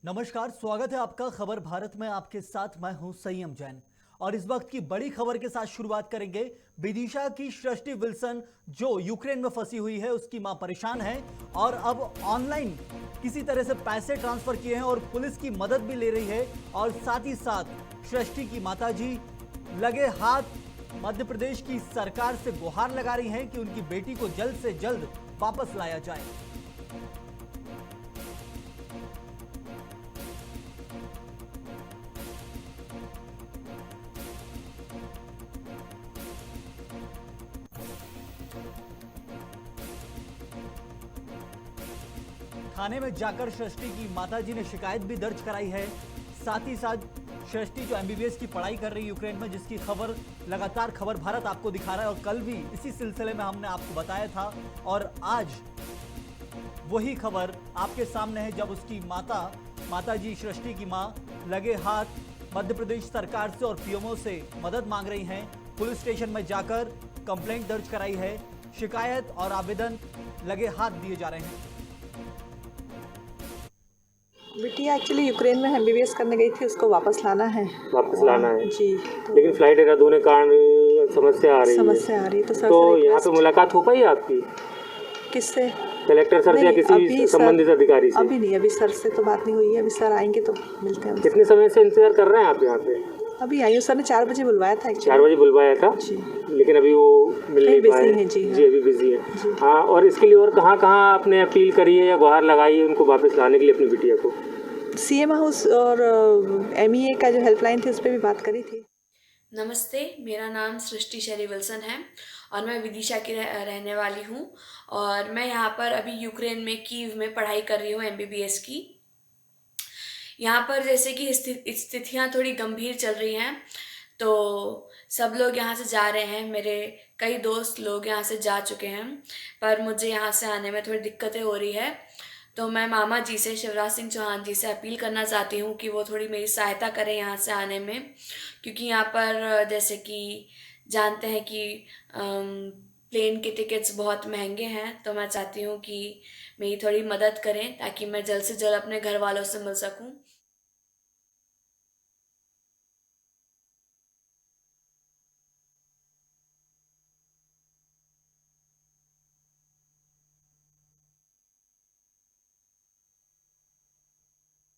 नमस्कार, स्वागत है आपका खबर भारत में। आपके साथ मैं हूं संयम जैन और इस वक्त की बड़ी खबर के साथ शुरुआत करेंगे। विदिशा की सृष्टि विल्सन जो यूक्रेन में फंसी हुई है, उसकी मां परेशान है और अब ऑनलाइन किसी तरह से पैसे ट्रांसफर किए हैं और पुलिस की मदद भी ले रही है। और साथ ही साथ सृष्टि की माताजी लगे हाथ मध्य प्रदेश की सरकार से गुहार लगा रही हैं कि उनकी बेटी को जल्द से जल्द वापस लाया जाए। थाने में जाकर सृष्टि की माताजी ने शिकायत भी दर्ज कराई है। साथ ही साथ सृष्टि जो एमबीबीएस की पढ़ाई कर रही है यूक्रेन में, जिसकी खबर लगातार खबर भारत आपको दिखा रहा है और कल भी इसी सिलसिले में हमने आपको बताया था और आज वही खबर आपके सामने है जब उसकी माताजी सृष्टि की मां लगे हाथ मध्य प्रदेश सरकार से और पीएमओ से मदद मांग रही हैं। पुलिस स्टेशन में जाकर कंप्लेंट दर्ज कराई है। शिकायत और आवेदन लगे हाथ दिए जा रहे हैं। बिटिया एक्चुअली यूक्रेन में एमबीबीएस करने गई थी, उसको वापस लाना है जी। लेकिन फ्लाइट देहरादून होने के कारण समस्या आ रही है। तो सर तो यहाँ पे मुलाकात हो पाई आपकी किससे? कलेक्टर सर से या किसी संबंधित अधिकारी से? अभी नहीं, अभी सर से तो बात नहीं हुई है। अभी सर आएंगे तो मिलते हैं। कितने समय से इंतजार कर रहे हैं आप यहाँ पे? अभी आई हूँ, सर ने 4 बजे बुलवाया था। 4 बजे बुलवाया था जी, लेकिन अभी वो मिल नहीं पाए। जी अभी बिजी है। हाँ, और इसके लिए और कहाँ कहाँ आपने अपील करी है या गुहार लगाई है उनको वापस लाने के लिए अपनी बिटिया को? सीएम हाउस और एमईए का जो हेल्पलाइन थी उस पर भी बात करी थी। नमस्ते, मेरा नाम सृष्टि शेरी विल्सन है और मैं विदिशा की रहने वाली हूँ और मैं यहाँ पर अभी यूक्रेन में कीव में पढ़ाई कर रही हूँ एमबीबीएस की। यहाँ पर जैसे कि स्थितियाँ थोड़ी गंभीर चल रही हैं तो सब लोग यहाँ से जा रहे हैं। मेरे कई दोस्त लोग यहाँ से जा चुके हैं पर मुझे यहाँ से आने में थोड़ी दिक्कतें हो रही है। तो मैं मामा जी से, शिवराज सिंह चौहान जी से अपील करना चाहती हूँ कि वो थोड़ी मेरी सहायता करें यहाँ से आने में, क्योंकि यहाँ पर जैसे कि जानते हैं कि प्लेन के टिकट्स बहुत महंगे हैं। तो मैं चाहती हूँ कि मेरी थोड़ी मदद करें ताकि मैं जल्द से जल्द अपने घर वालों से मिल सकूँ।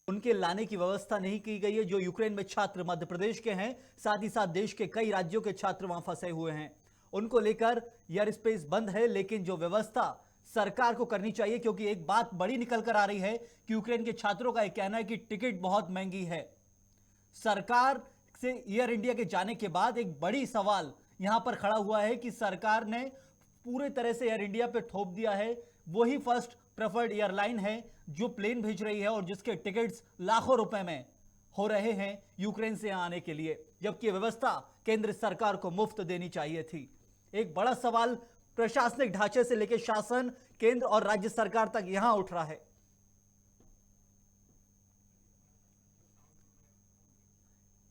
उनके लाने की व्यवस्था नहीं की गई है। जो यूक्रेन में छात्र मध्य प्रदेश के हैं, साथ ही साथ देश के कई राज्यों के छात्र वहां फंसे हुए हैं। उनको लेकर एयर स्पेस बंद है, लेकिन जो व्यवस्था सरकार को करनी चाहिए, क्योंकि एक बात बड़ी निकल कर आ रही है कि यूक्रेन के छात्रों का यह कहना है कि टिकट बहुत महंगी है। सरकार से एयर इंडिया के जाने के बाद एक बड़ी सवाल यहां पर खड़ा हुआ है कि सरकार ने पूरे तरह से एयर इंडिया पे थोप दिया है। वही फर्स्ट प्रेफर्ड एयरलाइन है जो प्लेन भेज रही है और जिसके टिकट्स लाखों रुपए में हो रहे हैं यूक्रेन से आने के लिए, जबकि व्यवस्था केंद्र सरकार को मुफ्त देनी चाहिए थी। एक बड़ा सवाल प्रशासनिक ढांचे से लेकर शासन, केंद्र और राज्य सरकार तक यहां उठ रहा है।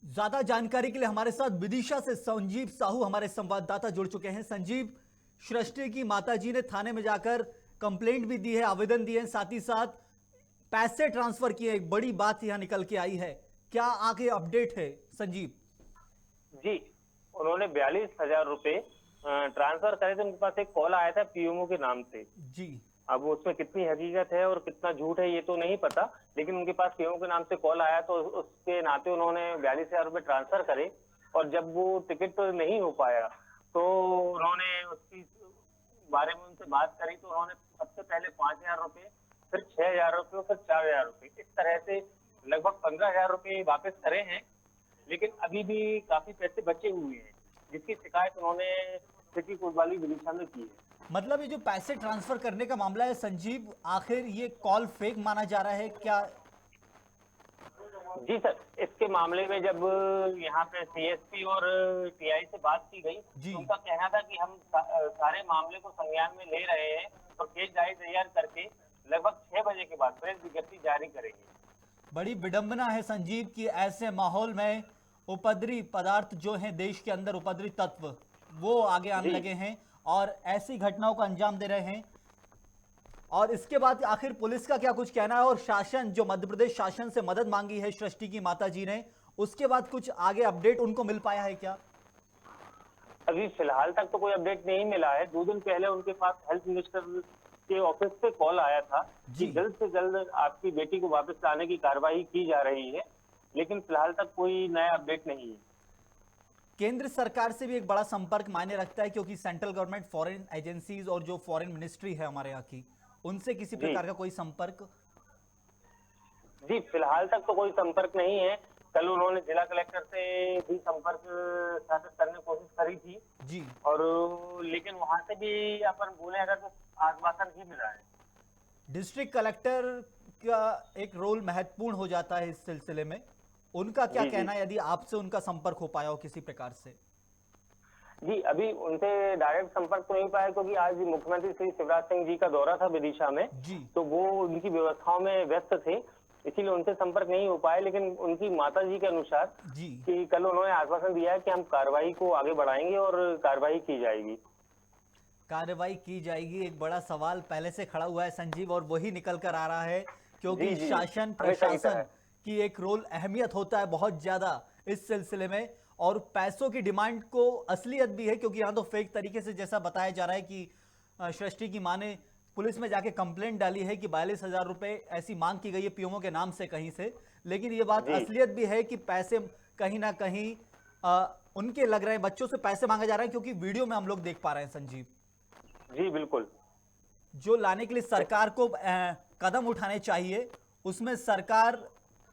ज्यादा जानकारी के लिए हमारे साथ विदिशा से संजीव साहू हमारे संवाददाता जुड़ चुके हैं। संजीव, सृष्टि की माताजी ने थाने में जाकर कंप्लेंट भी दी है, आवेदन दिए हैं, साथ ही साथ पैसे ट्रांसफर किए। एक बड़ी बात यहां निकल के आई है, क्या आगे अपडेट है संजीव? जी, उन्होंने 42,000 रुपए ट्रांसफर करे थे। उनके पास एक कॉल आया था पीएमओ के नाम से जी। अब उसमें कितनी हकीकत है और कितना झूठ है ये तो नहीं पता, लेकिन उनके पास पीएमओ के नाम से कॉल आया तो उसके नाते उन्होंने 42,000 रुपए ट्रांसफर करे। और जब वो टिकट तो नहीं हो पाया तो उन्होंने उसकी बारे में उनसे बात करी तो उन्होंने सबसे पहले 5,000 रुपए, फिर 6,000 रुपए, फिर 4,000 रुपए, इस तरह से लगभग 15,000 रुपए वापस करे हैं। लेकिन अभी भी काफी पैसे बचे हुए हैं, जिसकी शिकायत उन्होंने सिटी कोतवाली विदिशा में की है। मतलब ये जो पैसे ट्रांसफर करने का मामला है संजीव, आखिर ये कॉल फेक माना जा रहा है क्या? जी सर, इसके मामले में जब यहाँ पे सीएसपी और टीआई से बात की गई तो उनका कहना था कि हम सारे मामले को संज्ञान में ले रहे हैं और केस डायरी तैयार करके लगभग 6 बजे के बाद प्रेस विज्ञप्ति जारी करेंगे। बड़ी विडंबना है संजीव कि ऐसे माहौल में उपद्रवी पदार्थ जो हैं देश के अंदर, उपद्रवी तत्व वो आगे आने लगे हैं और ऐसी घटनाओं को अंजाम दे रहे हैं। और इसके बाद आखिर पुलिस का क्या कुछ कहना है, और शासन जो मध्य प्रदेश शासन से मदद मांगी है सृष्टि की माता जी ने, उसके बाद कुछ आगे अपडेट उनको मिल पाया है क्या? अभी फिलहाल तक तो कोई अपडेट नहीं मिला है। 2 दिन पहले उनके पास हेल्थ मिनिस्टर के ऑफिस से कॉल आया था कि जल्द से जल्द आपकी बेटी को वापस लाने की कार्रवाई की जा रही है, लेकिन फिलहाल तक कोई नया अपडेट नहीं है। केंद्र सरकार से भी एक बड़ा संपर्क मायने रखता है, क्योंकि सेंट्रल गवर्नमेंट फॉरेन एजेंसीज और जो फॉरेन मिनिस्ट्री है हमारे यहाँ की, उनसे किसी प्रकार का कोई संपर्क? जी, फिलहाल तक तो कोई संपर्क नहीं है। कल उन्होंने जिला कलेक्टर से भी संपर्क स्थापित करने की कोशिश करी थी जी, और लेकिन वहां से भी अपन बोले अगर तो आश्वासन ही मिला है। डिस्ट्रिक्ट कलेक्टर का एक रोल महत्वपूर्ण हो जाता है इस सिलसिले में, उनका क्या कहना है यदि आपसे उनका संपर्क हो पाया हो किसी प्रकार से? जी, अभी उनसे डायरेक्ट संपर्क तो नहीं पाया, क्योंकि आज मुख्यमंत्री श्री शिवराज सिंह जी का दौरा था विदिशा में जी, तो वो उनकी व्यवस्थाओं में व्यस्त थे, इसीलिए उनसे संपर्क नहीं हो पाया। लेकिन उनकी माता जी के अनुसार जी, कि कल उन्होंने आश्वासन दिया है कि हम कार्रवाई को आगे बढ़ाएंगे और कार्रवाई की जाएगी। कार्रवाई की जाएगी, एक बड़ा सवाल पहले से खड़ा हुआ है संजीव, और वही निकल कर आ रहा है, क्योंकि जी, शासन हमेशा ही प्रशासन है। की एक रोल अहमियत होता है बहुत ज्यादा इस सिलसिले में, और पैसों की डिमांड को असलियत भी है, क्योंकि यहाँ तो फेक तरीके से जैसा बताया जा रहा है कि सृष्टि की मां ने पुलिस में जाके कंप्लेंट डाली है कि 42,000 रुपए ऐसी मांग की गई है पीएमओ के नाम से कहीं से, लेकिन ये बात असलियत भी है कि पैसे कहीं ना कहीं उनके लग रहे हैं, बच्चों से पैसे मांगे जा रहे हैं, क्योंकि वीडियो में हम लोग देख पा रहे हैं संजीव। जी बिल्कुल, जो लाने के लिए सरकार को कदम उठाने चाहिए, उसमें सरकार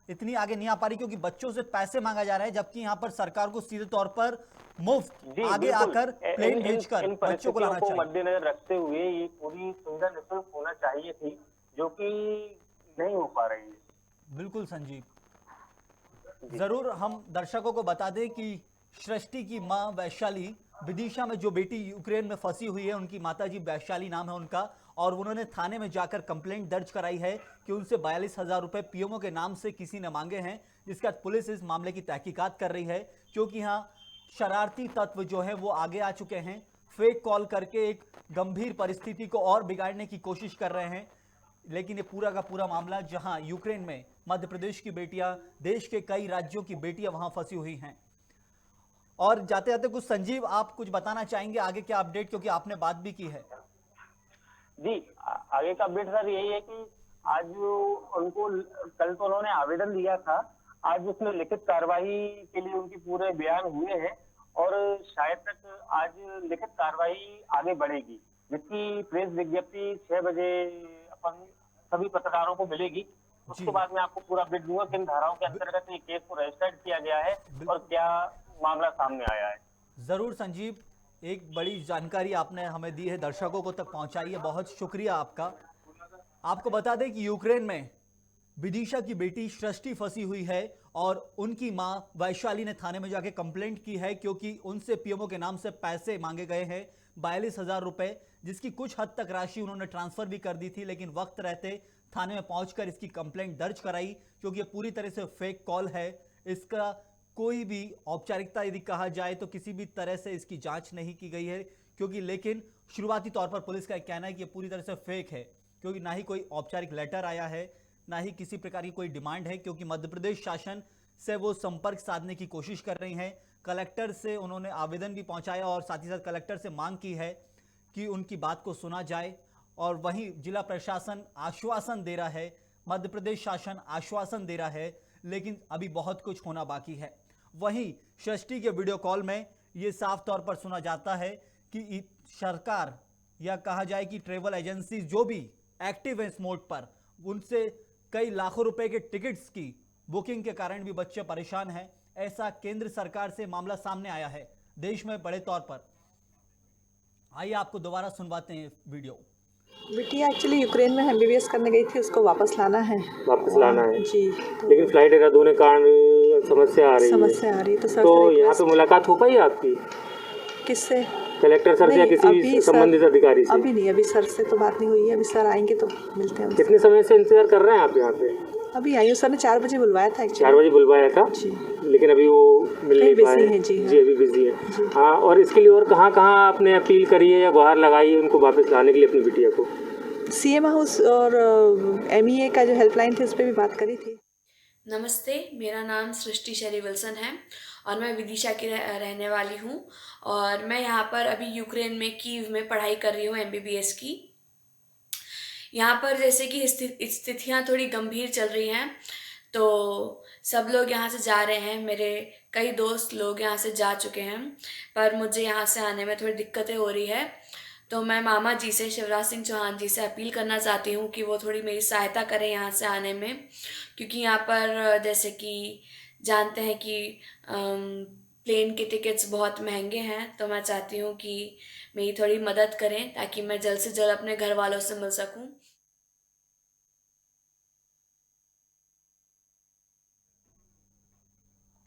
इतनी आगे नहीं आ पा रही, क्योंकि बच्चों से पैसे मांगा जा रहा है, जबकि यहाँ पर सरकार को सीधे तौर पर मुफ्त आगे आकर प्लेन भेजकर बच्चों को लाना चाहिए। मद्देनजर रखते हुए ये पूरी सुविधा निःशुल्क होना चाहिए थी, जो कि नहीं हो पा रही है। बिल्कुल संजीव, जरूर हम दर्शकों को बता दें कि सृष्टि की मां वैशाली, विदिशा में जो बेटी यूक्रेन में फंसी हुई है, उनकी माताजी वैशाली नाम है उनका, और उन्होंने थाने में जाकर कंप्लेंट दर्ज कराई है कि उनसे 42,000 रुपए पीएमओ के नाम से किसी ने मांगे हैं, जिसका पुलिस इस मामले की तहकीकात कर रही है, क्योंकि यहाँ शरारती तत्व जो है वो आगे आ चुके हैं, फेक कॉल करके एक गंभीर परिस्थिति को और बिगाड़ने की कोशिश कर रहे हैं। लेकिन ये पूरा का पूरा मामला, जहां यूक्रेन में मध्य प्रदेश की बेटियां, देश के कई राज्यों की बेटियां वहां फंसी हुई हैं। और जाते जाते कुछ संजीव आप कुछ बताना चाहेंगे आगे क्या अपडेट, क्योंकि आपने बात भी की है। जी, आगे का अपडेट सर यही है कि आज उनको कल तो उन्होंने आवेदन दिया था, आज उसमें लिखित कार्रवाई के लिए उनके पूरे बयान हुए हैं और शायद तक आज लिखित कार्रवाई आगे बढ़ेगी, जिसकी प्रेस विज्ञप्ति 6 बजे अपन सभी पत्रकारों को मिलेगी। उसके बाद मैं आपको पूरा अपडेट दूंगा किन धाराओं के अंतर्गत ये केस को रजिस्टर्ड किया गया है और क्या मामला सामने आया है। जरूर संजीव, एक बड़ी जानकारी आपने हमें दी है, दर्शकों को तक पहुंचाई है, बहुत शुक्रिया आपका। आपको बता दें कि यूक्रेन में विदिशा की बेटी सृष्टि फंसी हुई है और उनकी मां वैशाली ने थाने में जाके कंप्लेंट की है, क्योंकि उनसे पीएमओ के नाम से पैसे मांगे गए हैं 42,000 रुपए, जिसकी कुछ हद तक राशि उन्होंने ट्रांसफर भी कर दी थी, लेकिन वक्त रहते थाने में पहुंचकर इसकी कंप्लेंट दर्ज कराई, क्योंकि ये पूरी तरह से फेक कॉल है। इसका कोई भी औपचारिकता यदि कहा जाए तो किसी भी तरह से इसकी जांच नहीं की गई है, क्योंकि लेकिन शुरुआती तौर पर पुलिस का कहना है कि ये पूरी तरह से फेक है, क्योंकि ना ही कोई औपचारिक लेटर आया है, ना ही किसी प्रकार की कोई डिमांड है, क्योंकि मध्य प्रदेश शासन से वो संपर्क साधने की कोशिश कर रही हैं। कलेक्टर से उन्होंने आवेदन भी पहुंचाया और साथ ही साथ कलेक्टर से मांग की है कि उनकी बात को सुना जाए, और वहीं जिला प्रशासन आश्वासन दे रहा है, मध्य प्रदेश शासन आश्वासन दे रहा है, लेकिन अभी बहुत कुछ होना बाकी है। वहीं सृष्टि के वीडियो कॉल में ये साफ तौर पर सुना जाता है कि सरकार या कहा जाए कि ट्रेवल एजेंसी जो भी एक्टिव है इस मोड पर, उनसे कई लाखों रुपए के टिकट्स की बुकिंग के कारण भी बच्चे परेशान हैं। ऐसा केंद्र सरकार से मामला सामने आया है देश में बड़े तौर पर। आइए आपको दोबारा सुनवाते हैं वीडियो। बिटिया एक्चुअली यूक्रेन में एमबीबीएस करने गई थी, उसको वापस लाना है जी। लेकिन फ्लाइट देहरादून के कारण समस्या आ रही है तो सर तो यहाँ पे मुलाकात हो पाई आपकी किससे? कलेक्टर सर से या किसी संबंधित अधिकारी से? अभी नहीं, अभी सर से तो बात नहीं हुई है, अभी सर आएंगे तो मिलते हैं। कितने समय से इंतजार कर रहे हैं आप यहाँ पे? अभी आई हूँ, सर ने 4 बजे बुलवाया था। 4 बजे बुलवाया था जी, लेकिन अभी वो मिल नहीं पाए जी अभी बिजी है। हाँ, और इसके लिए और कहाँ कहाँ आपने अपील करी है या गुहार लगाई है उनको वापस लाने के लिए अपनी बिटिया को? सीएम हाउस और एमईए का जो हेल्पलाइन थी उस पर भी बात करी थी। नमस्ते, मेरा नाम सृष्टि शेरी विल्सन है और मैं विदिशा की रहने वाली हूँ और मैं यहाँ पर अभी यूक्रेन में कीव में पढ़ाई कर रही हूँ एमबीबीएस की। यहाँ पर जैसे कि स्थितियाँ थोड़ी गंभीर चल रही हैं, तो सब लोग यहाँ से जा रहे हैं। मेरे कई दोस्त लोग यहाँ से जा चुके हैं, पर मुझे यहाँ से आने में थोड़ी दिक्कतें हो रही है। तो मैं मामा जी से, शिवराज सिंह चौहान जी से अपील करना चाहती हूँ कि वो थोड़ी मेरी सहायता करें यहाँ से आने में, क्योंकि यहाँ पर जैसे कि जानते हैं कि प्लेन के टिकट्स बहुत महंगे हैं। तो मैं चाहती हूँ कि मेरी थोड़ी मदद करें ताकि मैं जल्द से जल्द अपने घर वालों से मिल सकूँ।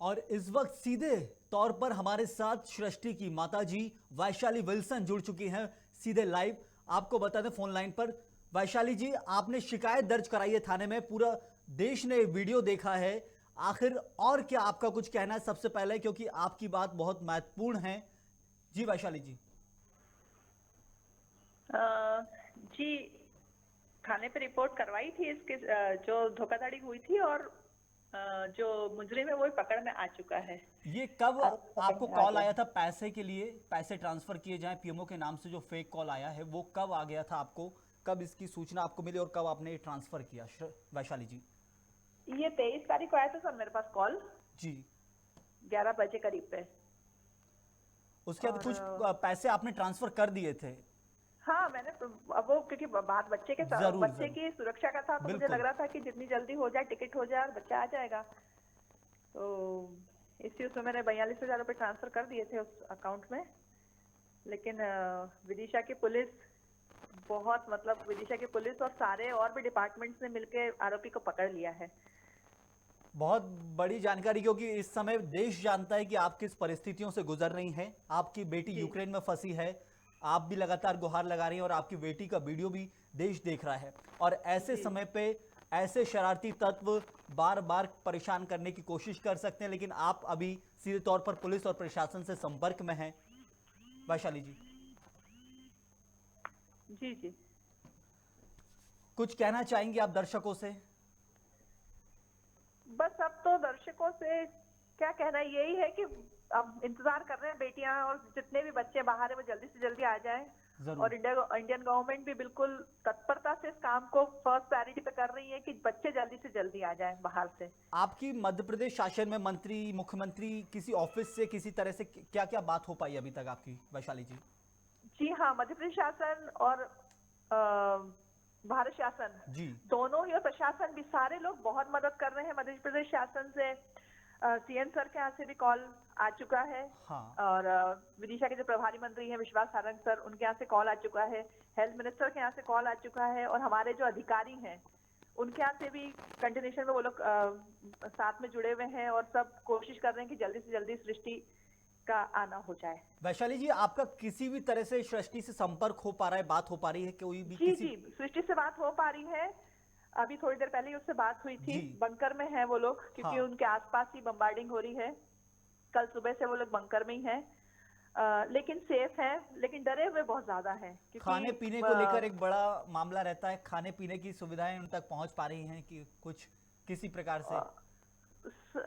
और इस वक्त सीधे तौर पर हमारे साथ सृष्टि की माताजी वैशाली विल्सन जुड़ चुकी हैं सीधे लाइव। आपको बता दें फोन लाइन पर, वैशाली जी आपने शिकायत दर्ज कराई है थाने में, पूरा देश ने वीडियो देखा है, आखिर और क्या आपका कुछ कहना है सबसे पहले, क्योंकि आपकी बात बहुत महत्वपूर्ण है। जी वैशाली जी। जी, थाने पे रिपोर्ट करवाई थी इसके जो धोखाधड़ी हुई थी और जो मुजरिम है वो भी पकड़ में आ चुका है। ये कब आरोपी आपको पकड़ में आ कॉल गया आया है। था पैसे के लिए, पैसे ट्रांसफर किए जाएं पीएमओ के नाम से, जो फेक कॉल आया है वो कब आ गया था आपको, कब इसकी सूचना आपको मिली और कब आपने ये ट्रांसफर किया वैशाली जी? ये 23 तारीख को आया था सर मेरे पास कॉल, जी। 11 बजे करीब पे। उसके बाद और कुछ पैसे आपने ट्रांसफर कर दिए थे? हाँ, मैंने अब वो क्योंकि बात बच्चे के साथ, जरूर, बच्चे जरूर। की सुरक्षा का था, तो मुझे बिल्कुल। लग रहा था कि जितनी जल्दी हो जाए टिकट हो जाए और बच्चा आ जाएगा। तो इसी उसमें मैंने 42,000 रुपये ट्रांसफर कर दिए थे उस अकाउंट में। लेकिन विदिशा की पुलिस विदिशा की पुलिस और सारे और भी डिपार्टमेंट्स ने मिलकर आरोपी को पकड़ लिया है। बहुत बड़ी जानकारी, क्योंकि इस समय देश जानता है कि आप किस परिस्थितियों से गुजर रही हैं। आपकी बेटी यूक्रेन में फंसी है, आप भी लगातार गुहार लगा रही हैं और आपकी बेटी का वीडियो भी देश देख रहा है, और ऐसे समय पे ऐसे शरारती तत्व बार बार परेशान करने की कोशिश कर सकते हैं, लेकिन आप अभी सीधे तौर पर पुलिस और प्रशासन से संपर्क में हैं वैशाली जी। जी जी। कुछ कहना चाहेंगे आप दर्शकों से? बस अब तो दर्शकों से क्या कहना, यही है कि अब इंतजार कर रहे हैं बेटियां और जितने भी बच्चे बाहर है वो जल्दी से जल्दी आ जाएं। और इंडियन गवर्नमेंट भी बिल्कुल तत्परता से इस काम को फर्स्ट प्रायोरिटी पे कर रही है कि बच्चे जल्दी से जल्दी आ जाएं बाहर से। आपकी मध्य प्रदेश शासन में मंत्री, मुख्यमंत्री, किसी ऑफिस से, किसी तरह से क्या क्या बात हो पाई अभी तक आपकी वैशाली जी? जी हाँ, मध्य प्रदेश शासन और भारत शासन जी। दोनों ही, और प्रशासन भी, सारे लोग बहुत मदद कर रहे हैं। मध्य प्रदेश शासन से सीएम सर के यहाँ से भी कॉल आ चुका है। हाँ। और विदिशा के जो प्रभारी मंत्री हैं विश्वास सारंग सर, उनके यहाँ से कॉल आ चुका है। हेल्थ मिनिस्टर के यहाँ से कॉल आ चुका है, और हमारे जो अधिकारी हैं उनके यहाँ से भी कंटिन्यूएशन में वो लोग साथ में जुड़े हुए हैं और सब कोशिश कर रहे हैं कि जल्दी से जल्दी सृष्टि का आना हो जाए। वैशाली जी, आपका किसी भी तरह से सृष्टि से संपर्क हो पा रहा है, बात हो पा रही है कोई भी? जी जी, सृष्टि से बात हो पा रही है। अभी थोड़ी देर पहले ही उससे बात हुई थी। बंकर में है वो लोग, क्योंकि हाँ। उनके आसपास ही बम्बार्डिंग हो रही है। कल सुबह से वो लोग बंकर में ही हैं, लेकिन सेफ हैं, लेकिन डरे हुए बहुत ज्यादा हैं। खाने पीने को लेकर एक बड़ा मामला रहता है, खाने पीने की सुविधाएं उन तक पहुंच पा रही हैं कि कुछ किसी प्रकार से?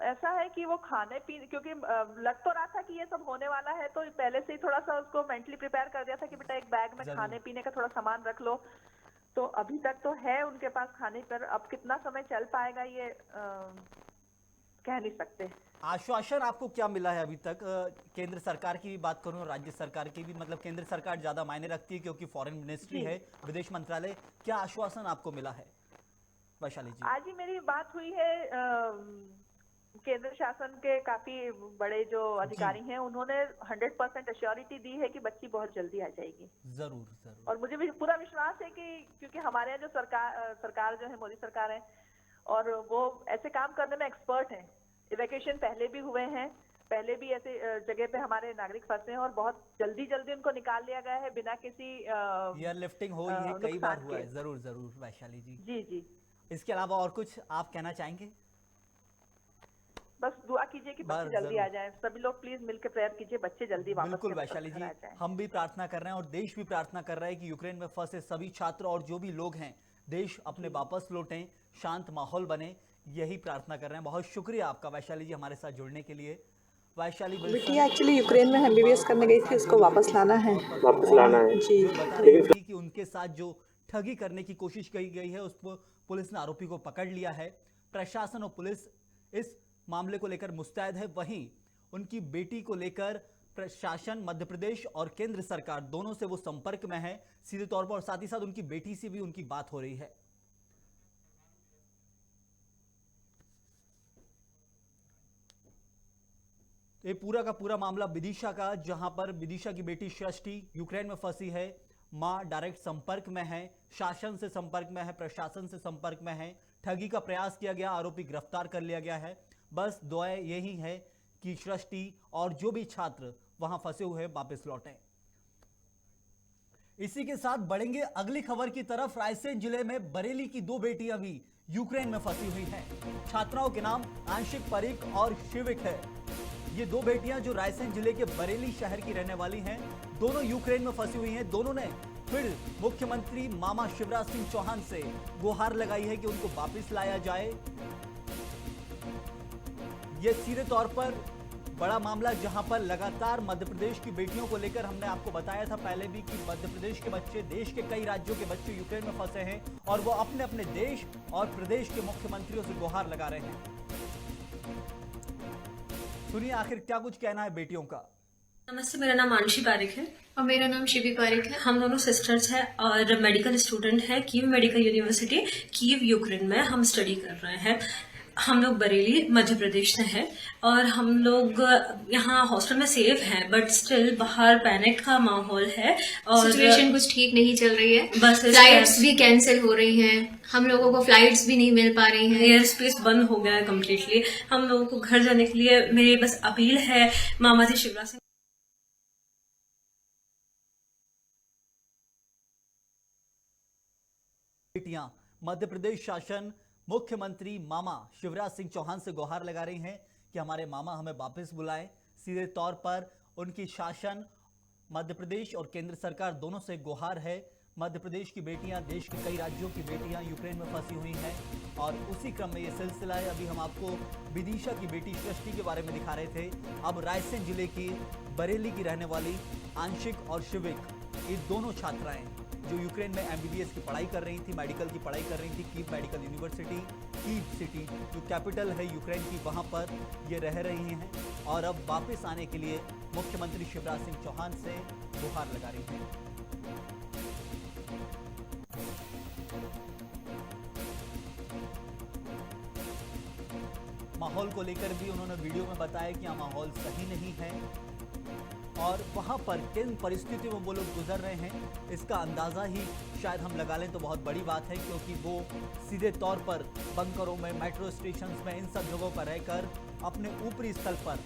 ऐसा है कि वो खाने पीने, क्योंकि लग तो रहा था कि ये सब होने वाला है, तो पहले से ही थोड़ा सा उसको मेंटली प्रिपेयर कर दिया था कि बेटा एक बैग में खाने पीने का थोड़ा सामान रख लो। तो अभी तक तो है उनके पास खाने पर, अब कितना समय चल पाएगा ये कह नहीं सकते। आश्वासन आपको क्या मिला है अभी तक? केंद्र सरकार की भी बात करूं, राज्य सरकार की भी, मतलब केंद्र सरकार ज्यादा मायने रखती है क्योंकि फॉरेन मिनिस्ट्री है, विदेश मंत्रालय, क्या आश्वासन आपको मिला है वैशाली जी? आज ही मेरी बात हुई है केंद्र शासन के काफी बड़े जो अधिकारी हैं, उन्होंने 100% अश्योरिटी दी है कि बच्ची बहुत जल्दी आ जाएगी। जरूर जरूर। और मुझे भी पूरा विश्वास है कि क्योंकि हमारे यहाँ जो सरकार जो है, मोदी सरकार है, और वो ऐसे काम करने में एक्सपर्ट हैं। इवैक्यूएशन पहले भी हुए हैं, पहले भी ऐसे जगह पे हमारे नागरिक फंसे हैं और बहुत जल्दी जल्दी उनको निकाल लिया गया है बिना किसी एयरलिफ्टिंग हुई है, कई बार हुआ है। जरूर जरूर वैशाली जी। जी जी। इसके अलावा और कुछ आप कहना चाहेंगे? बस दुआ कीजिए कि बच्चे बस जल्दी जरूर। आ जाएं। सभी लोग प्लीज मिलकर प्रेयर कीजिए, बच्चे जल्दी वापस बिल्कुल के मतलब वैशाली घर जी, आ जाएं। हम भी प्रार्थना कर रहे हैं और देश भी प्रार्थना कर रहा है कि यूक्रेन में फंसे सभी छात्र और जो भी लोग हैं देश अपने वापस लौटें, शांत माहौल बने, यही प्रार्थना कर रहे हैं। बहुत शुक्रिया आपका वैशाली जी हमारे साथ जुड़ने के लिए। वैशाली बेटी एक्चुअली यूक्रेन में एमबीबीएस करने गई थी, उसको वापस लाना है। वापस लाना है जी जो बता रही थी कि उनके साथ जो ठगी करने की कोशिश की गई है उस पर पुलिस ने आरोपी को पकड़ लिया है। प्रशासन और पुलिस इस मामले को लेकर मुस्तैद है। वहीं उनकी बेटी को लेकर प्रशासन, मध्य प्रदेश और केंद्र सरकार दोनों से वो संपर्क में है सीधे तौर पर, और साथ ही साथ उनकी बेटी से भी उनकी बात हो रही है। ये पूरा का पूरा मामला विदिशा का, जहां पर विदिशा की बेटी सृष्टि यूक्रेन में फंसी है। मां डायरेक्ट संपर्क में है, शासन से संपर्क में है, प्रशासन से संपर्क में है। ठगी का प्रयास किया गया, आरोपी गिरफ्तार कर लिया गया है। बस दुआएं यही है कि सृष्टि और जो भी छात्र वहां फंसे हुए हैं वापस लौटें। इसी के साथ बढ़ेंगे अगली खबर की तरफ। रायसेन जिले में बरेली की दो बेटियां भी यूक्रेन में फंसी हुई हैं। छात्राओं के नाम आंशिक परीक और शिविक है। ये दो बेटियां जो रायसेन जिले के बरेली शहर की रहने वाली हैं, दोनों यूक्रेन में फंसी हुई हैं। दोनों ने फिर मुख्यमंत्री मामा शिवराज सिंह चौहान से गुहार लगाई है कि उनको वापस लाया जाए। ये सीधे तौर पर बड़ा मामला, जहां पर लगातार मध्य प्रदेश की बेटियों को लेकर हमने आपको बताया था पहले भी कि मध्य प्रदेश के बच्चे, देश के कई राज्यों के बच्चे यूक्रेन में फंसे हैं और वो अपने अपने देश और प्रदेश के मुख्यमंत्रियों से गुहार लगा रहे हैं। सुनिए आखिर क्या कुछ कहना है बेटियों का। नमस्ते, मेरा नाम आंशी पारिक है और मेरा नाम शिवी पारिक है। हम दोनों सिस्टर्स हैं और मेडिकल स्टूडेंट हैं। Kyiv medical university Kyiv Ukraine में हम स्टडी कर रहे हैं। हम लोग बरेली मध्य प्रदेश से हैं और हम लोग यहाँ हॉस्टल में सेफ हैं, बट स्टिल बाहर पैनिक का माहौल है और सिचुएशन कुछ ठीक नहीं चल रही है। बस फ्लाइट्स भी कैंसिल हो रही हैं, हम लोगों को फ्लाइट्स भी नहीं मिल पा रही हैं। एयर स्पेस बंद हो गया है कम्प्लीटली। हम लोगों को घर जाने के लिए मेरी बस अपील है मामा जी शिवराज सिंह। बेटियां मध्य प्रदेश शासन, मुख्यमंत्री मामा शिवराज सिंह चौहान से गुहार लगा रही हैं कि हमारे मामा हमें वापस बुलाएं। सीधे तौर पर उनकी शासन, मध्य प्रदेश और केंद्र सरकार दोनों से गुहार है। मध्य प्रदेश की बेटियां, देश के कई राज्यों की बेटियां यूक्रेन में फंसी हुई हैं और उसी क्रम में ये सिलसिला है। अभी हम आपको विदिशा की बेटी सृष्टि के बारे में दिखा रहे थे। अब रायसेन जिले की बरेली की रहने वाली आंशिक और शिविक, ये दोनों छात्राएं जो यूक्रेन में एमबीबीएस की पढ़ाई कर रही थी, मेडिकल की पढ़ाई कर रही थी, Kyiv medical university, Kyiv city जो कैपिटल है यूक्रेन की, वहां पर ये रह रही हैं और अब वापस आने के लिए मुख्यमंत्री शिवराज सिंह चौहान से गुहार लगा रही हैं। माहौल को लेकर भी उन्होंने वीडियो में बताया कि यहाँ माहौल सही नहीं है और वहां पर किन परिस्थितियों में वो लोग गुजर रहे हैं इसका अंदाजा ही शायद हम लगा लें तो बहुत बड़ी बात है, क्योंकि वो सीधे तौर पर बंकरों में, मेट्रो स्टेशन में, इन सब जगहों पर रहकर अपने ऊपरी स्थल पर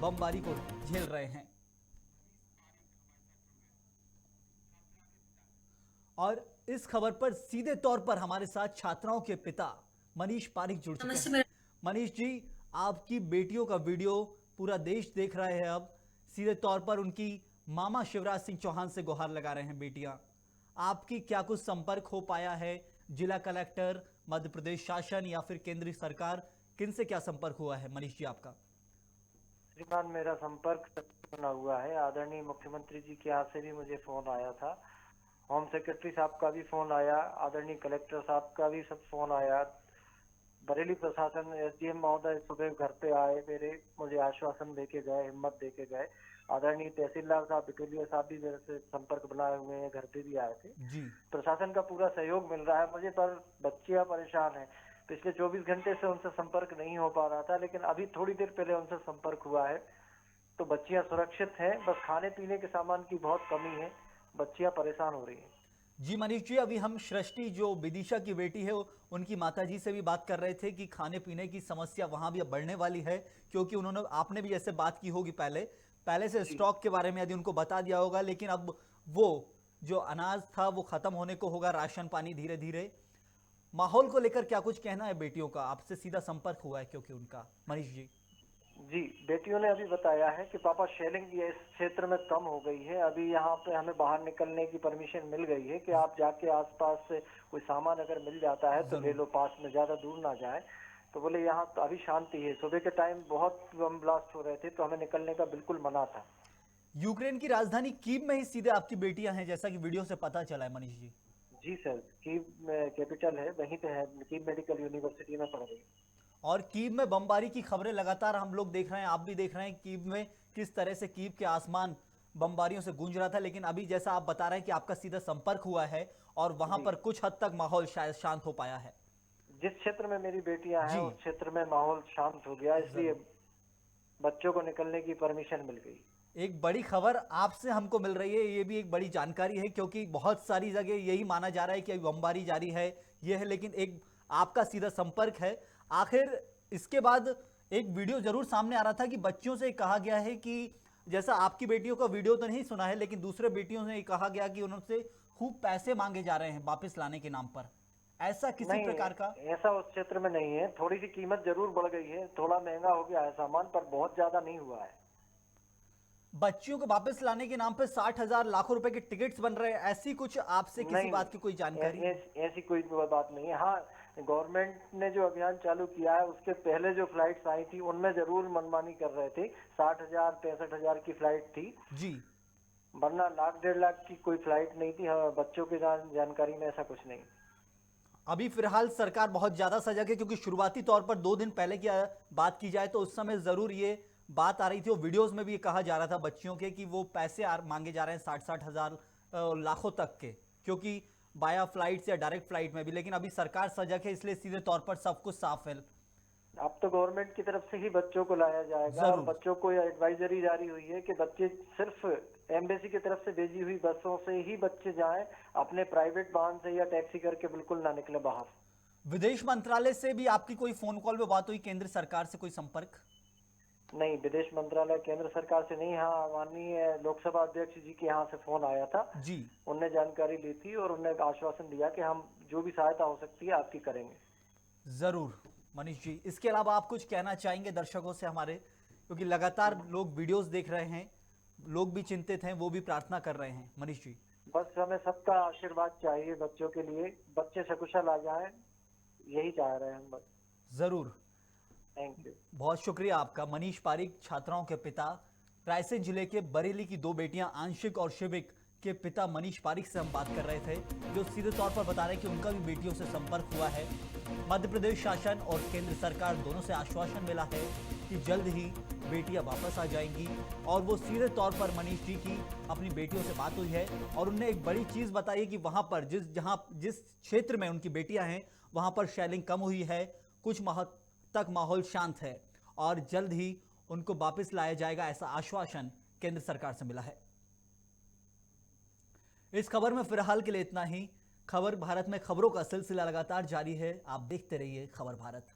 बमबारी को झेल रहे हैं। और इस खबर पर सीधे तौर पर हमारे साथ छात्राओं के पिता मनीष पारिक जुड़ चुके हैं। मनीष जी, आपकी बेटियों का वीडियो पूरा देश देख रहा है। अब सीधे तौर पर उनकी मामा शिवराज सिंह चौहान से गुहार लगा रहे हैं बेटियां। आपकी क्या कुछ संपर्क हो पाया है? जिला कलेक्टर, मध्य प्रदेश शासन या फिर केंद्रीय सरकार, किन से क्या संपर्क हुआ है मनीष जी आपका? श्रीमान, मेरा संपर्क बना हुआ है। आदरणीय मुख्यमंत्री जी के यहाँ से भी मुझे फोन आया था, होम सेक्रेटरी साहब का भी फोन आया, आदरणीय कलेक्टर साहब का भी सब फोन आया। बरेली प्रशासन एसडीएम महोदय सुबह घर पे आए, मुझे आश्वासन देके गए, हिम्मत देके गए। आदरणीय तहसीलदार साहब, बिटोलिया साहब भी मेरे से संपर्क बनाए हुए हैं, घर पे भी आए थे जी। प्रशासन का पूरा सहयोग मिल रहा है मुझे, पर बच्चियां परेशान हैं। पिछले 24 घंटे से उनसे संपर्क नहीं हो पा रहा था, लेकिन अभी थोड़ी देर पहले उनसे संपर्क हुआ है तो बच्चियां सुरक्षित हैं। बस खाने पीने के सामान की बहुत कमी है, बच्चियां परेशान हो रही हैं। जी मनीष जी, अभी हम सृष्टि जो विदिशा की बेटी है उनकी माताजी से भी बात कर रहे थे कि खाने पीने की समस्या वहां भी अब बढ़ने वाली है, क्योंकि आपने भी ऐसे बात की होगी पहले से स्टॉक के बारे में यदि उनको बता दिया होगा, लेकिन अब वो जो अनाज था वो खत्म होने को होगा, राशन पानी धीरे धीरे। माहौल को लेकर क्या कुछ कहना है बेटियों का? आपसे सीधा संपर्क हुआ है क्योंकि उनका। मनीष जी, जी, बेटियों ने अभी बताया है कि पापा शेलिंग ये इस क्षेत्र में कम हो गई है। अभी यहाँ पे हमें बाहर निकलने की परमिशन मिल गई है कि आप जाके आसपास से कोई सामान अगर मिल जाता है तो ले लो, पास में, ज्यादा दूर ना जाए। तो बोले यहाँ तो अभी शांति है। सुबह के टाइम बहुत बम ब्लास्ट हो रहे थे तो हमें निकलने का बिल्कुल मना था। यूक्रेन की राजधानी कीव में ही सीधे आपकी बेटियां हैं, जैसा कि वीडियो से पता चला है मनीष जी। जी सर, कीव कैपिटल है, वहीं पे है, कीव मेडिकल यूनिवर्सिटी में पढ़ रही। और कीव में बमबारी की खबरें लगातार हम लोग देख रहे हैं, आप भी देख रहे हैं कीव में किस तरह से कीव के आसमान बमबारियों से गूंज रहा था। लेकिन अभी जैसा आप बता रहे हैं कि आपका सीधा संपर्क हुआ है और वहां पर कुछ हद तक माहौल शायद शांत हो पाया है। जिस क्षेत्र में मेरी बेटियां हैं जी। उस क्षेत्र में माहौल शांत हो गया, इसलिए बच्चों को निकलने की परमिशन मिल गई। एक बड़ी खबर आपसे हमको मिल रही है, ये भी एक बड़ी जानकारी है, क्योंकि बहुत सारी जगह यही माना जा रहा है कि अभी बमबारी जारी है, ये है, लेकिन एक आपका सीधा संपर्क है। आखिर इसके बाद एक वीडियो जरूर सामने आ रहा था कि बच्चों से कहा गया है कि जैसा आपकी बेटियों का वीडियो तो नहीं सुना है, लेकिन दूसरे बेटियों से कहा गया कि उनसे खूब पैसे मांगे जा रहे हैं वापस लाने के नाम पर। ऐसा किसी प्रकार का? ऐसा उस क्षेत्र में नहीं है। थोड़ी सी कीमत जरूर बढ़ गई है, थोड़ा महंगा हो गया है सामान, पर बहुत ज्यादा नहीं हुआ है। बच्चियों को वापस लाने के नाम पे 60,000 लाखों रुपए के टिकट्स बन रहे हैं, ऐसी कुछ आपसे किसी बात की कोई जानकारी? ऐसी कोई बात नहीं है। हाँ, गवर्नमेंट ने जो अभियान चालू किया है उसके पहले जो फ्लाइट्स आई थी उनमें जरूर मनमानी कर रहे थे। 60,000 65,000 की फ्लाइट थी जी, वरना लाख 1.5 लाख की कोई फ्लाइट नहीं थी। हाँ, बच्चों की जानकारी में ऐसा कुछ नहीं। अभी फिलहाल सरकार बहुत ज्यादा सजग है, क्योंकि शुरुआती तौर पर 2 दिन पहले की बात की जाए तो उस समय जरूर ये बात आ रही थी और वीडियोस में भी ये कहा जा रहा था बच्चियों के कि वो पैसे मांगे जा रहे हैं 60,000 लाखों तक के, क्योंकि बाया फ्लाइट या डायरेक्ट फ्लाइट में भी। लेकिन अभी सरकार सजग है, इसलिए सीधे तौर पर सब कुछ साफ है। अब तो गवर्नमेंट की तरफ से ही बच्चों को लाया जाएगा और बच्चों को एडवाइजरी जारी हुई है कि बच्चे सिर्फ एम्बेसी की तरफ से भेजी हुई बसों से ही बच्चे जाएं, अपने प्राइवेट वाहन से या टैक्सी करके बिल्कुल ना निकले बाहर। विदेश मंत्रालय से भी आपकी कोई फोन कॉल पे बात हुई? केंद्र सरकार से कोई संपर्क? नहीं, विदेश मंत्रालय केंद्र सरकार से नहीं। हाँ, माननीय लोकसभा अध्यक्ष जी के यहाँ से फोन आया था जी, उनने जानकारी ली थी और उन्होंने आश्वासन दिया कि हम जो भी सहायता हो सकती है आपकी करेंगे। जरूर मनीष जी, इसके अलावा आप कुछ कहना चाहेंगे दर्शकों से हमारे, क्योंकि लगातार लोग वीडियोस देख रहे हैं, लोग भी चिंतित हैं, वो भी प्रार्थना कर रहे हैं। मनीष जी, बस हमें सबका आशीर्वाद चाहिए बच्चों के लिए, बच्चे सकुशल आ जाएं, यही चाह रहे हैं हम बस। जरूर, थैंक यू। बहुत शुक्रिया आपका। मनीष पारिक, छात्राओं के पिता, रायसेन जिले के बरेली की 2 बेटियां आंशिक और शिविक के पिता मनीष पारिक से हम बात कर रहे थे, जो सीधे तौर पर बता रहे हैं कि उनका भी बेटियों से संपर्क हुआ है। मध्य प्रदेश शासन और केंद्र सरकार दोनों से आश्वासन मिला है कि जल्द ही बेटियां वापस आ जाएंगी। और वो सीधे तौर पर मनीष जी की अपनी बेटियों से बात हुई है और उनने एक बड़ी चीज बताई है कि वहां पर जिस क्षेत्र में उनकी बेटियां हैं वहां पर शेलिंग कम हुई है, कुछ माह तक माहौल शांत है और जल्द ही उनको वापस लाया जाएगा, ऐसा आश्वासन केंद्र सरकार से मिला है। इस खबर में फिलहाल के लिए इतना ही। खबर भारत में खबरों का सिलसिला लगातार जारी है, आप देखते रहिए खबर भारत।